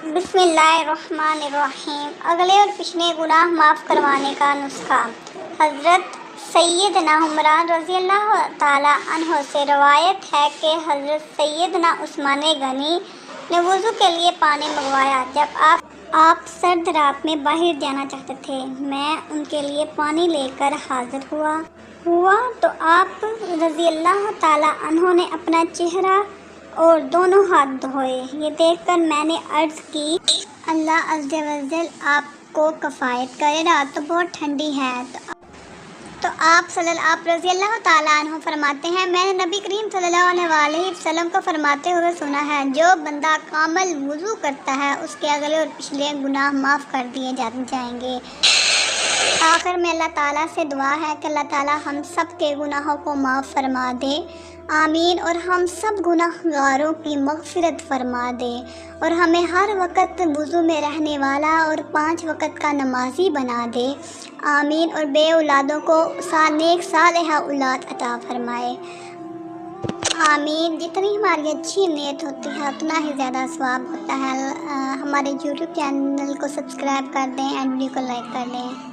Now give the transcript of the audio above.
बिस्मिल्लाहिर्रहमानिर्रहीम। अगले और पिछले गुनाह माफ़ करवाने का नुस्खा। हज़रत सैयदना उमरान रज़ी अल्लाह ताला अन्हो से रवायत है कि हज़रत सैयदना उस्मान गनी ने वज़ू के लिए पानी मंगवाया। जब आप सर्द रात में बाहर जाना चाहते थे, मैं उनके लिए पानी लेकर हाजिर हुआ तो आप रज़ी अल्लाह ताला अन्हो ने अपना चेहरा और दोनों हाथ धोए। ये देखकर मैंने अर्ज़ की, अल्लाह अज़्ज़ व जल आपको कफ़ायत करे, रात तो बहुत ठंडी है। तो आप रज़ी अल्लाह ताला अन्हु फरमाते हैं, मैंने नबी करीम सल्लल्लाहु अलैहि वसल्लम को फरमाते हुए सुना है, जो बंदा कामिल वुज़ू करता है उसके अगले और पिछले गुनाह माफ़ कर दिए जाएंगे। आखिर में अल्लाह ताला से दुआ है कि अल्लाह ताला हम सब के गुनाहों को माफ़ फरमा दे, आमीन। और हम सब गुनाहगारों की मग़फ़िरत फरमा दे और हमें हर वक़्त वुज़ू में रहने वाला और 5 वक़्त का नमाज़ी बना दे, आमीन। और बे औलादों को नेक सालिहा औलाद अता फरमाए, आमीन। जितनी हमारी अच्छी नीयत होती है उतना ही ज़्यादा सवाब होता है। हमारे यूट्यूब चैनल को सब्सक्राइब कर दें एंड वीडियो को लाइक कर लें।